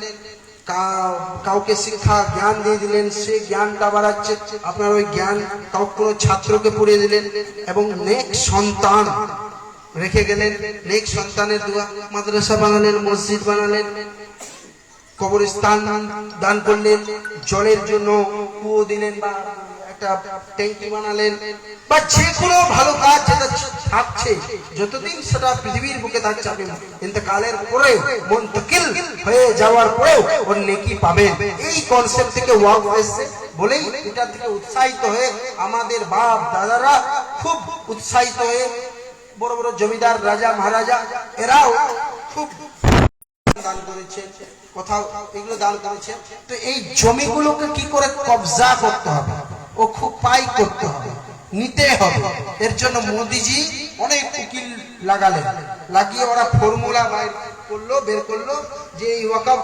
কাউকে শিক্ষা জ্ঞান দিয়ে দিলেন, সে জ্ঞানটা বাড়াচ্ছে, আপনার ওই জ্ঞান কোনো ছাত্রকে পড়িয়ে দিলেন, এবং নেক সন্তান রেখে গেলেন, নেক সন্তানের দোয়া, মাদ্রাসা বানালেন, মসজিদ বানালেন, কবরস্থান দান করলেন, জলের জন্য কুয়ো দিলেন, বা একটা ট্যাঙ্কি বানালেন, বা যে কোনো ভালো কাজ যেটা থাকছে, যতদিন সেটা পৃথিবীর বুকে থাকছে, আপনি ইন্তেকালের পরে, মুনতাকিল হয়ে যাওয়ার পরেও ওর নেকি পাবেন। এই কনসেপ্ট থেকে ওয়াকফ এসেছে বলেই এটা থেকে উৎসাহিত হয়ে আমাদের বাপ দাদারা খুব উৎসাহিত হয়ে, বড় বড় জমিদার, রাজা, মহারাজা, এরাও খুব দান করেছে, কোথাও এগুলো দান করেছে। তো এই জমিগুলোকে কি করে কবজা করতে হবে, ও খুব পাই করতে হবে, নিতে হবে। এর জন্য মোদিজি অনেক উকিল লাগালেন, লাগিয়ে ওরা ফর্মুলা বাইর বের করলো যে এই ওয়াকফ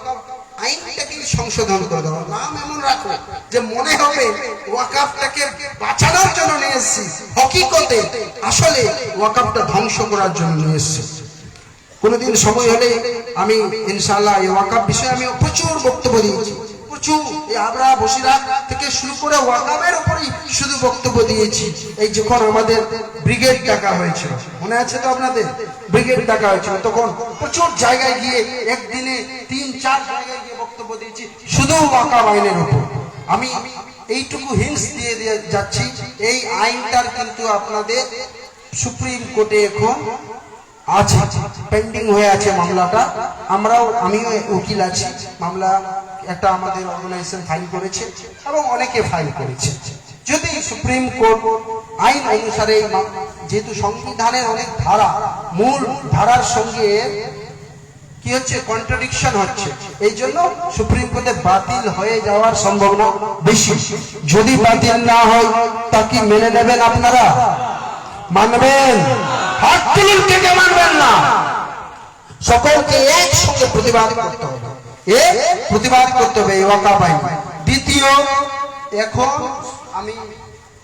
আইনটাকে সংশোধন করে দেওয়া, নাম এমন রাখো যে মনে হবে ওয়াকফটাকে বাঁচানোর জন্য নিয়ে এসেছি, হকিকতে আসলে ওয়াকফটা ধ্বংস করার জন্য নিয়ে এসেছি। কোনোদিন সময় হলে আমি ইনশাআল্লাহ এই ওয়াকফ বিষয়ে আমি প্রচুর বক্তব্য দিয়েছি, প্রচুর এই আবরা বসিরা থেকে শুরু করে ওয়াকফের উপরই শুধু বক্তব্য দিয়েছি। এই যখন আমাদের ব্রিগেড ডাকা হয়েছিল, মনে আছে তো আপনাদের, ব্রিগেড ডাকা হয়েছিল, তখন প্রচুর জায়গায় গিয়ে একদিনে 3-4 জায়গায় গিয়ে বক্তব্য দিয়েছি শুধু ওয়াকফ আইনের উপর। আমি এইটুকু হিন্টস দিয়ে দিয়ে যাচ্ছি, এই আইনটার কিন্তু আপনাদের সুপ্রিম কোর্টে এখন আছে, পেন্ডিং হয়ে আছে মামলাটা। আমিও উকিল আছি, মামলা একটা আমাদের অর্গানাইজেশন ফাইল করেছে এবং অনেকে ফাইল করেছে। যদি সুপ্রিম কোর্ট আইন অনুসারে যেহেতু সংবিধানের অনেক ধারা মূল ধারার সঙ্গে কি হচ্ছে, কন্ট্রাডিকশন হচ্ছে, এই জন্য সুপ্রিম কোর্টে বাতিল হয়ে যাওয়ার সম্ভাবনা বেশি। যদি বাতিল না হয় তা কি মেনে নেবেন আপনারা? মানবেন? হাত তুলুন, কে কে মানবেন না? সকলকে একসঙ্গে প্রতিবাদ করতে হবে, প্রতিবাদ করতে হবে এই ওয়াকফ আইন। দ্বিতীয়, এখন আমি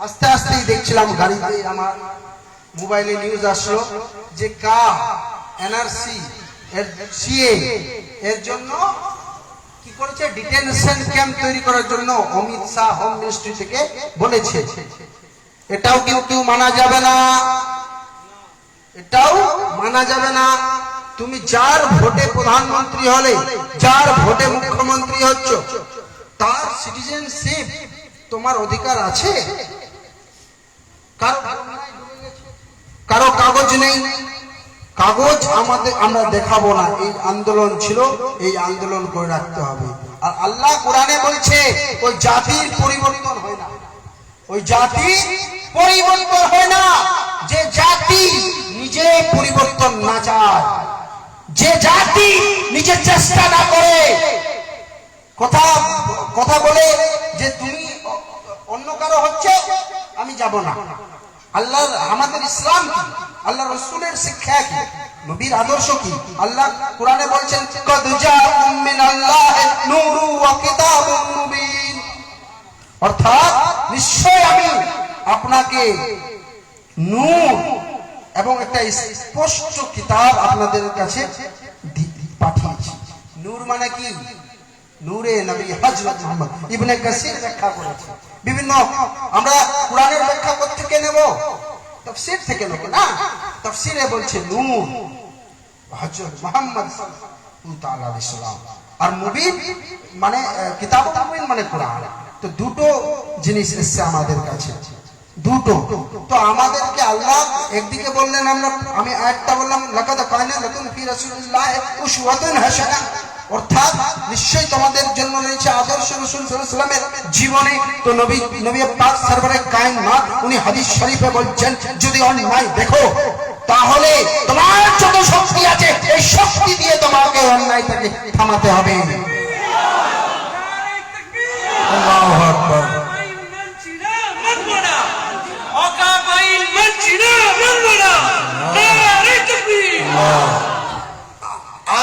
আস্তে আস্তেই দেখছিলাম গাড়িতে, আমার মোবাইলে নিউজ আসলো যে এনআরসি এর সিএ এর জন্য কি করেছে, ডিটেনশন ক্যাম্প তৈরি করার জন্য অমিত শাহ হোম মিনিস্ট্রি থেকে বলেছে। এটাও কিন্তু মানা যাবে না, এটাও মানা যাবে না। তুমি যার ভোটে প্রধানমন্ত্রী হলে, যার ভোটে মুখ্যমন্ত্রী হচ্ছ, তার সিটিজেনশিপ তোমার অধিকার আছে? কারো কাগজ নেই, কাগজ আমরা দেখাবো না। এই আন্দোলন ছিল, এই আন্দোলন করে রাখতে হবে। আর আল্লাহ কোরআনে বলছে ওই জাতির পরিবর্তন হয় না, ওই জাতির পরিবর্তন হয় না যে জাতি নিজে পরিবর্তন না চায়, যে জাতি নিজে চেষ্টা না করে, কথা বলে যে তুমি অন্য কারো হচ্ছে আমি যাব না। আল্লাহর আমাদের ইসলাম কি, আল্লাহ রাসূলের শিক্ষা কি, নবীর আদর্শ কি? আল্লাহ কোরআনে বলছেন কদ জাআকুম মিনাল্লাহি নূরু ওয়া কিতাবুম মুবিন, অর্থাৎ নিশ্চয় আমি আপনাকে নূর এবং একটা স্পষ্ট কিতাব আপনাদের কাছে পাঠিয়েছি। নূর মানে কি? নূরে নবী হযরত মুহাম্মদ। ইবনে কাসির ব্যাখ্যা করেছে। বিভিন্ন আমরা কোরআনের ব্যাখ্যা কোথা থেকে নেব? তাফসীর থেকে নেব না। তাফসীরে বলছে নূর হযরত মুহাম্মদ সাল্লাল্লাহু আলাইহি সাল্লাম, আর মুবিন মানে কিতাব, মুবিন মানে কোরআন। তো দুটো জিনিস এসেছে আমাদের কাছে, দুটো। তো আমাদেরকে আল্লাহ একদিকে বললেন, আমি আয়াতটা বললাম লাকাদ কানা লাকুম ফি রাসূলিল্লাহি উসওয়াতুন হাসানাহ, অর্থাৎ নিশ্চয়ই তোমাদের জন্য রয়েছে আদর্শ রাসূল সাল্লাল্লাহু আলাইহি ওয়াসাল্লামের জীবনে। তো নবী পাক সরবরে কায়নাত উনি হাদিস শরীফে বলছেন, যদি অন্যায় দেখো তাহলে তোমার যত শক্তি আছে এই শক্তি দিয়ে তোমাকে অন্যায়টাকে থামাতে হবে। আল্লাহু আকবার।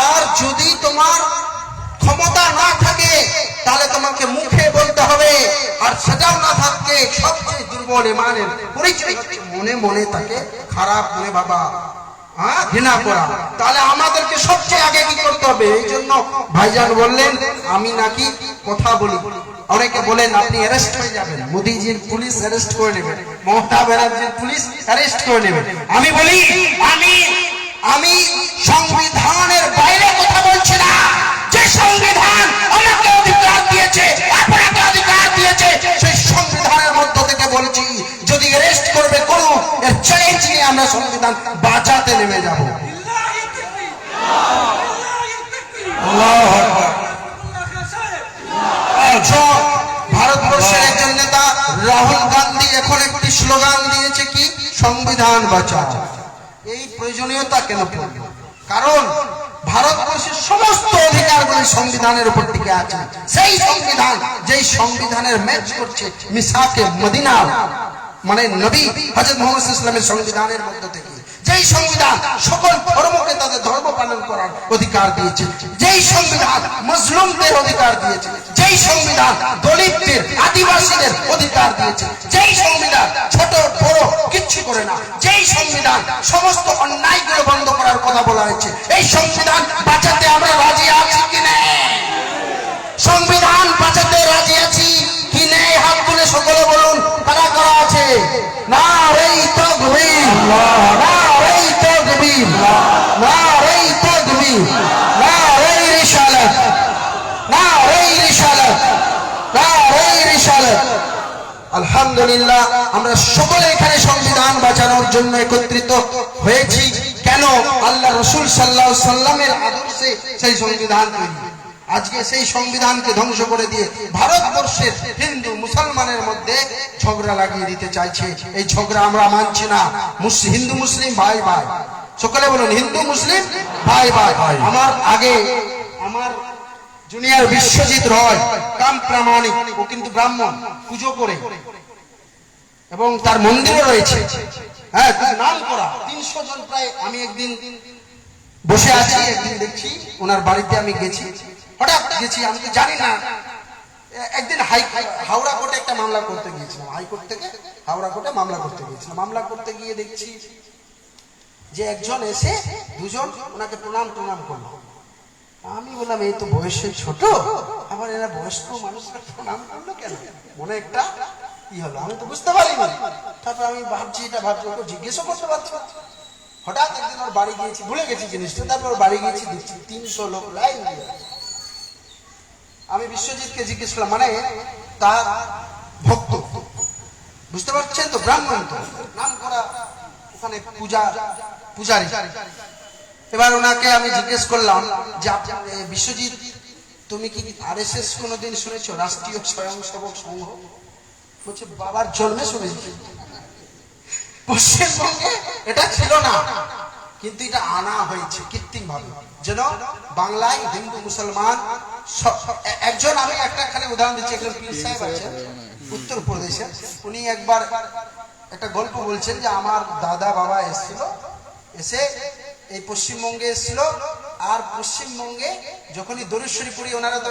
আর যদি তোমার ক্ষমতা না থাকে তাহলে তোমাকে মুখে বলতে হবে, আর সেটাও না থাকে সবচেয়ে দুর্বল ইমানের পরিচয় মনে মনে তাকে খারাপ মনে বাবা ঘৃণা করা। তাহলে আমাদেরকে সবচেয়ে আগে কি করতে হবে? এই জন্য ভাইজান বললেন আমি নাকি কথা বলি, অনেকে বলেন আপনি অ্যারেস্ট হয়ে যাবেন, মোদিজির পুলিশ অ্যারেস্ট করে নেবে, মমতা ব্যানার্জির পুলিশ অ্যারেস্ট করে নেবে। আমি বলি আমি সংবিধানের বাইরে কথা বলছি না। যে সংবিধান আমাকে অধিকার দিয়েছে, আপনাকে অধিকার দিয়েছে, সেই সংবিধানের মধ্য থেকে বলছি যদি অ্যারেস্ট করবে করুন, এর চ্যালেঞ্জ নিয়ে আমরা সংবিধান বাঁচাতে নেমে যাব। আল্লাহু আকবার। ভারতবর্ষের একজন নেতা রাহুল গান্ধী এখন একটি স্লোগান দিয়েছে কি, সংবিধান বাঁচাও। এই প্রয়োজনীয়তা কেন পড়ল? কারণ ভারতবর্ষের সমস্ত অধিকারগুলি সংবিধানের উপর টিকে আছে। সেই সংবিধান যেই সংবিধানের ম্যাচ করছে মিসাকে মদিনা মানে নবী হযরত মুহাম্মদ সাল্লাল্লাহু আলাইহি ওয়াসাল্লামের সংবিধানের মধ্য থেকে, যে যেই সংবিধান সকল ধর্মকে তাদের ধর্ম পালন করার অধিকার দিয়েছে, যেই সংবিধান মুসলিমদের অধিকার দিয়েছে, যেই সংবিধান দলিতদের আদিবাসীদের অধিকার দিয়েছে, যেই সংবিধান ছোট বড় কিচ্ছু করে না, যেই সংবিধান সমস্ত অন্যায়গুলো বন্ধ করার কথা বলা হয়েছে, এই সংবিধান বাঁচাতে আমরা রাজি আছি কি না? সংবিধান বাঁচাতে রাজি আছি কি নেই? হাত তুলে সকলে বলুন কারা কারা আছে। নারে তাকবীর, নারে তাকবীর, নারে তাকবীর, নারে রিসালাত, নারে রিসালাত, নারে রিসালাত। আলহামদুলিল্লাহ, আমরা সকলে এখানে সংবিধান বাঁচানোর জন্য একত্রিত হয়েছি। কেন? আল্লাহ রাসূল সাল্লাল্লাহু আলাইহি সাল্লামের আদর্শে সেই সংবিধান তৈরি। আজকে সেই সংবিধানকে ধ্বংস করে দিয়ে ভারতবর্ষের হিন্দু মুসলমানের মধ্যে ঝগড়া লাগিয়ে দিতে চাইছে। এই ঝগড়া আমরা মানছি না। হিন্দু মুসলিম ভাই ভাই, সকলে বলুন হিন্দু মুসলিম ভাই ভাই। আমার জুনিয়র বিশ্বজিৎ রয় কাম প্রামাণিক, ও কিন্তু ব্রাহ্মণ, পুজো করে এবং তার মন্দিরও রয়েছে, হ্যাঁ নাম করা 300 জন প্রায়। আমি একদিন বসে আছি, একদিন দেখছি ওনার বাড়িতে আমি গেছি, হঠাৎ গেছি, আমি তো জানি না। একদিন হাওড়া কোর্টে একটা মামলা করতে গিয়েছিলাম, হাইকোর্ট থেকে হাওড়া কোর্টে মামলা করতে গিয়েছিলাম। মামলা করতে গিয়ে দেখছি যে একজন এসে দুজন ওনাকে প্রণাম করলো। আমি বললাম এই তো বয়সে ছোট, আবার এরা বয়স্ক মানুষরা প্রণাম করলো কেন? মনে একটা কি হলো, আমি তো বুঝতে পারিনি। তারপর আমি ভাবছি ওকে জিজ্ঞেসও করতে পারছি। হঠাৎ একদিন ওর বাড়ি গিয়েছি, ভুলে গেছি জিনিসটা। তারপর ওর বাড়ি গিয়েছি, দেখছি 300 লোক লাইন দিয়ে। আমি বিশ্বজিৎকে জিজ্ঞেস করলাম, মানে তার ভক্ত, বুঝতে পারছেন তো, ব্রাহ্মণ তো, নাম করা ওখানে পূজারি। এবার ওনাকে আমি জিজ্ঞেস করলাম যে বিশ্বজিৎ, তুমি কি RSS কোনোদিন শুনেছো, রাষ্ট্রীয় স্বয়ংসেবক সংঘ? বলছে বাবার জন্মে শুনেছি। পশ্চিমবঙ্গে এটা ছিল না, কিন্তু এটা আনা হয়েছে কৃত্রিম ভাবে, যেন বাংলায় হিন্দু মুসলমান একজন। আমি একটা খালি উদাহরণ দিচ্ছি, একজন পীর সাহেব আছেন উত্তরপ্রদেশে, উনি একবার একটা গল্প বলছেন যে আমার দাদা বাবা এসে এই পশ্চিমবঙ্গে এসেছিল, আর পশ্চিমবঙ্গে যখনই দরুদ শরীফ পড়ি, ওনারা তো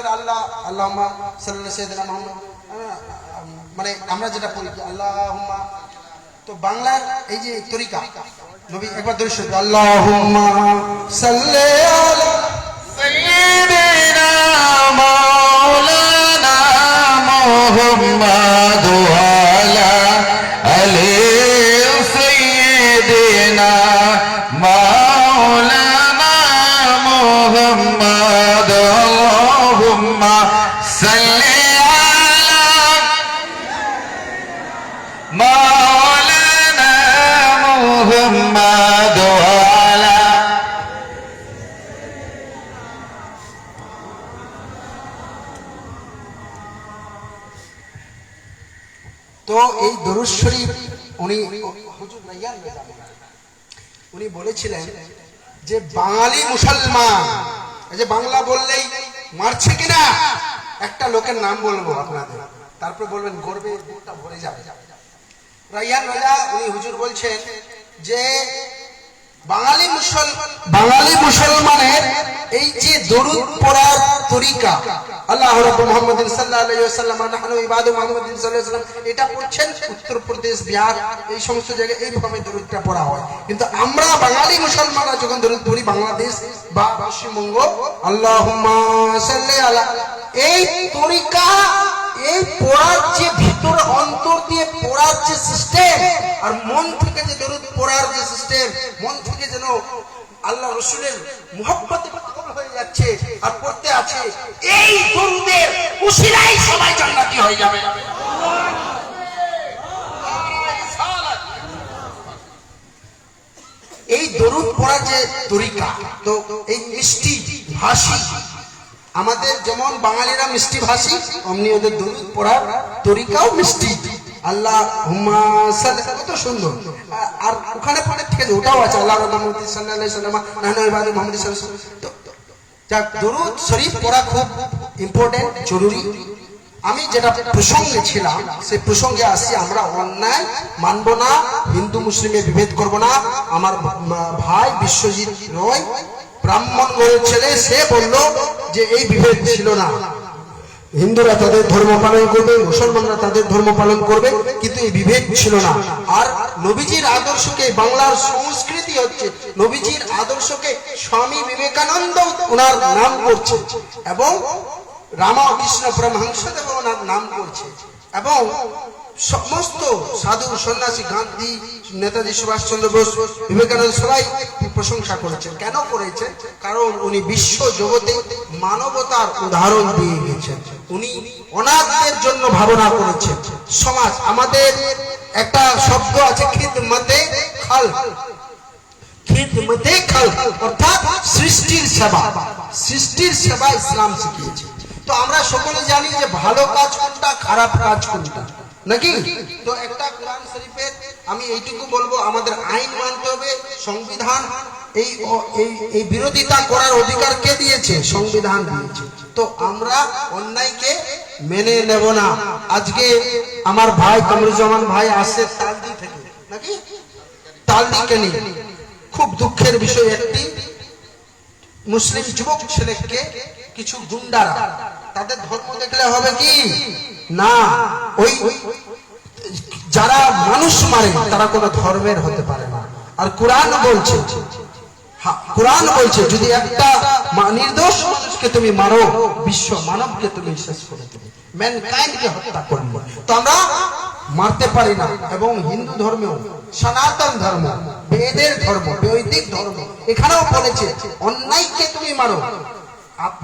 আল্লাহুম্মা সাল্লি আলা সাইয়্যিদিনা মুহাম্মদ, মানে আমরা যেটা পড়ি আল্লাহুম্মা, তো বাংলার এই যে তরিকা নবী একবার দরুদ শরীফ আল্লাহুম্মা সাল্লি আলা সাইয়্যিদিনা মাওলানা মুহাম্মাদ ওয়া আলি সাইয়্যিদিনা মাওলানা মুহাম্মাদ আল্লাহুম্মা সাল্লি আলা মাওলানা মুহাম্মাদ ওয়া আলা। তো এই দরুদ শরীফ উনি হুজুর রাইয়ান উনি বলেছিলেন যে বাঙালি মুসলমান, এই যে বাংলা বললেই মারছে কিনা, একটা লোকের নাম বলবো আপনাদের, তারপর বলবেন গর্বে বুকটা ভরে যাবে। রাইয়ান রাজা উনি হুজুর বলছেন যে বাঙালি মুসলমানের এই যে দরুদ পড়ার তরিকা, আল্লাহ রাব্বুল মুহাম্মাদিন সাল্লাল্লাহু আলাইহি ওয়াসাল্লাম নাহনু ইবাদু মুহাম্মাদিন সাল্লাল্লাহু আলাইহি ওয়াসাল্লাম, এটা পড়ছেন উত্তরপ্রদেশ, বিহার, এই সমস্ত জায়গায় এইভাবে দরুদটা পড়া হয়। কিন্তু আমরা বাঙালি মুসলমানরা যখন দরুদ পড়ি বাংলাদেশ বা পশ্চিমবঙ্গ, আল্লাহুম্মা সাল্লি আলা, এই তরিকা, এই পড়ার যে ভিতর অন্তর দিয়ে পড়ার যে সিস্টেম, আর মন থেকে যে দরুদ পড়ার যে সিস্টেম, মন থেকে যেন আল্লাহ রাসূলের মুহাব্বতে পাগল হয়ে যাচ্ছে আর পড়তে আছে, এই দরুদের উসিলায় সবাই জান্নাতি হয়ে যাবে। এই দরুদ পড়ার যে তরিকা, তো এই মিষ্টি ভাষী, আমাদের যেমন বাঙালিরা মিষ্টি ভাষী, অমনি ওদের দরুদ পড়ার তরিকাও মিষ্টি। আল্লাহুম্মা সাল্লি, কত সুন্দর। আর ওখানে পড়ে ঠিক আছে, ওটাও আছে আল্লাহ রাব্বুল মুহাম্মদ সাল্লাল্লাহু আলাইহি ওয়াসাল্লাম নাহনু ইবাদু মুহাম্মদ সাল্লাল্লাহু আলাইহি ওয়াসাল্লাম। তো যাক, দরুদ শরীফ পড়া খুব ইম্পর্টেন্ট, জরুরি। আমি যেটা প্রসঙ্গে ছিলাম সেই প্রসঙ্গে আসছি। আমরা অন্যায় মানব না, হিন্দু মুসলিমে বিভেদ করব না। আমার ভাই বিশ্বজিৎ রয় ব্রাহ্মণ ঘরের ছেলে, সে বলল যে এই বিভেদ ছিল না, হিন্দুরা তাদের ধর্ম পালন করবে, মুসলমানরা তাদের ধর্ম পালন করবে, কিন্তু এই বিভেদ ছিল না। আর নবীজির আদর্শকে, বাংলার সংস্কৃতি হচ্ছে নবীজির আদর্শকে স্বামী বিবেকানন্দ ওনার নাম করছে এবং রামকৃষ্ণ পরমহংসদেব ওনার নাম করছে এবং সমস্ত সাধু সন্ন্যাসী, গান্ধী, নেতাজি সুভাষচন্দ্র বোস, বিবেকানন্দ সবাই প্রশংসা করেছেন। কেন করেছেন? কারণ উনি বিশ্ব জগতে মানবতার উদাহরণ দিয়ে গেছেন। উনি অনাথদের জন্য ভাবনা করেছেন। সমাজ, আমাদের একটা শব্দ আছে খিদমতে খালক, খিদমতে খালক অর্থাৎ সৃষ্টির সেবা। সৃষ্টির সেবা ইসলাম শিখিয়েছে। তো আমরা সকলে জানি যে ভালো কাজ কোনটা, খারাপ কাজ কোনটা, নাকি? তো একটা কোরআন শরীফের আমি এইটুকু বলবো, আমাদের আইন মানতে হবে, সংবিধান। এই বিরোধিতা করার অধিকার কে দিয়েছে? সংবিধান দিয়েছে। তো আমরা অন্যায়কে মেনে নেব না। আজকে আমার ভাই কামরুজ্জামান ভাই আসে তালদি থেকে, নাকি? তালদিকে নিয়ে খুব দুঃখের বিষয়, একটি মুসলিম যুবক ছেলেকে কিছু গুন্ডারা, তাদের ধর্ম দেখলে হবে কি না, ওই যারা মানুষ মারে তারা কোনো ধর্মের হতে পারে না। আর কোরআন বলছে, কোরআন বলছে যদি একটা নির্দোষ মানুষকে তুমি মারো, বিশ্ব মানবকে তুমি শেষ করে দেবে, ম্যানকাইন্ডকে হত্যা করবে। তো আমরা মারতে পারি না। এবং হিন্দু ধর্মেও, সনাতন ধর্ম, বেদের ধর্ম, বৈদিক ধর্ম, এখানেও বলেছে অন্যায়কে তুমি মারো,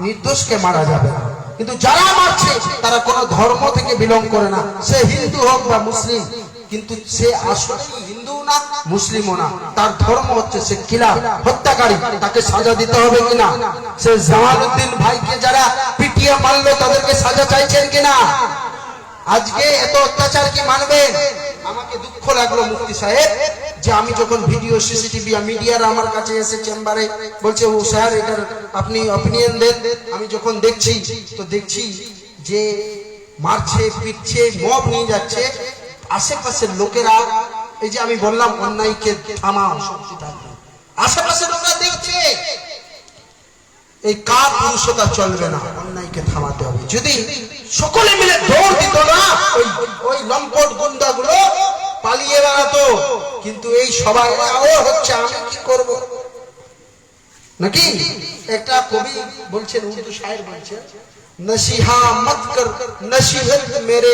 নির্দোষকে মারা যাবে না। কিন্তু যারা মারছে তারা কোনো ধর্ম থেকে বিলং করে না, সে হিন্দু হোক বা মুসলিম, কিন্তু সে আসলে হিন্দু না, মুসলিমও না, তার ধর্ম হচ্ছে সে কিলার, হত্যাকারী। তাকে সাজা দিতে হবে কিনা? সে জামালউদ্দিন ভাইকে যারা পিটিয়ে মারলো তাদেরকে সাজা চাইছেন কিনা? আজকে এত অত্যাচার কি মানবেন? আমাকে দুঃখ লাগলো মুফতি সাহেব, যে আমি যখন ভিডিও, সিসিটিভি, মিডিয়ার আমার কাছে এসে চেম্বারে বলছে, ও স্যার এটার আপনি অপিনিয়ন দেন। আমি যখন দেখছি তো দেখছি যে মারছে, পিটছে, মব নিয়ে যাচ্ছে, আশেপাশের লোকেরা, এই যে আমি বললাম অন্যায়কে থামাও, আশেপাশের লোকেরা দেখছে। এই কার পুরুষতা চলবে না, অন্যায়কে থামাতে হবে। যদি সকলে মিলে দৌড় দিত না, ওই লম্পট গুন্ডাগুলো পালিয়ে বেড়াতো। কিন্তু এই সবাই হচ্ছে, আমি কি করব, নাকি? একটা কবি বলছেন, উর্দু শায়ের বলছেন, नसीहा मत कर नसीहत मेरे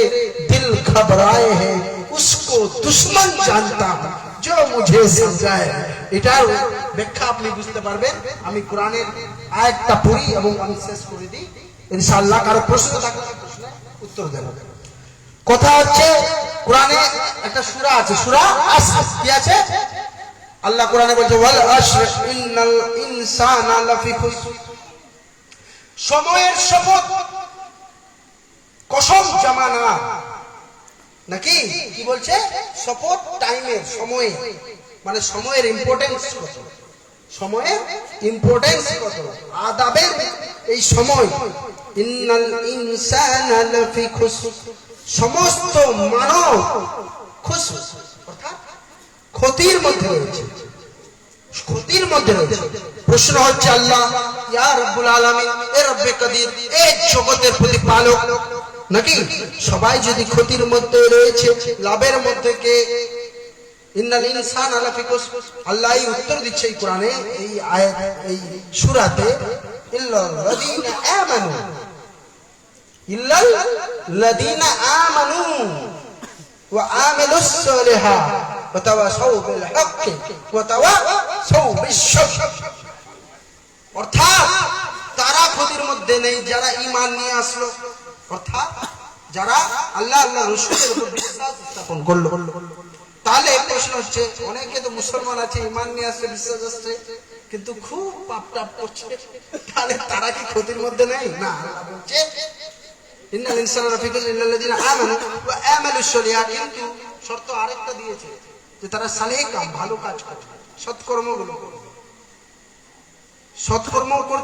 दिल घबराए है उसको दुश्मन जानता हूं जो मुझे समझाए। এটার ব্যাখ্যা আপনি বুঝতে পারবেন। আমি কোরআনের আয়াতটা পড়ি এবং আমি শেষ করে দিই ইনশাআল্লাহ। কারো প্রশ্ন থাকলে প্রশ্নের উত্তর দেব। কথা হচ্ছে, কোরআনে একটা সূরা আছে, সূরা আসর, কি আছে? আল্লাহ কোরআনে বলছে, ওয়াল আসর ইন্নাল ইনসানা লাফি খুসর, সময়ের শপথ, কসম জামানা, নাকি? কি বলছে? শপথ টাইমের, সময়ে, মানে সময়ের ইম্পর্টেন্স কত, সময়ের ইম্পর্টেন্স কত, আদাবের এই সময়। ইন্নাল ইনসানা লাফি খুসর, সমস্ত মানব খুসর অর্থাৎ ক্ষতির মধ্যে রয়েছে, ক্ষতির মধ্যে রয়েছে। প্রশ্ন হচ্ছে, আল্লাহ ইয়া রব্বুল আলামিন, এ রব্বে কাদির, এই জগতের প্রতিপালক, নাকি? সবাই যদি ক্ষতির মধ্যে রয়েছে, লাভের মধ্যে কে? ইন্নাল ইনসানা লাফি খুসর। আল্লাহ উত্তর দিচ্ছে এই কোরআনে, এই আয়াত, এই সূরাতে, ইল্লাল্লাযীনা আমানু, ইল্লাল্লাযীনা আমানু ওয়া আমিলুস সালিহাত ওয়া তাওয়াসাউ বিল হক্কি ওয়া তাওয়াসাউ বিশ সবর। অর্থাৎ তারা ক্ষতির মধ্যে নেই যারা ঈমান নিয়ে আসলো, অর্থাৎ যারা আল্লাহ আল্লাহ রাসূলের উপর বিশ্বাস স্থাপন করলো। তাহলে প্রশ্ন হচ্ছে, অনেকে তো মুসলমান আছে, ঈমান নিয়ে আসছে, বিশ্বাস আসছে, কিন্তু খুব পাপ টাপ করছে, তাহলে তারা কি ক্ষতির মধ্যে নেই? না, আল্লাহ বলছে ইন্নাল ইনসানা লাফি খুসর ইল্লাল্লাযীনা আমানু ওয়া আমিলুস সালিহাত। কিন্তু শর্ত আরেকটা দিয়েছে, যে তারা সালেহ কাম, ভালো কাজ করবে, সৎকর্মগুলো করবে, সৎকর্ম করছে।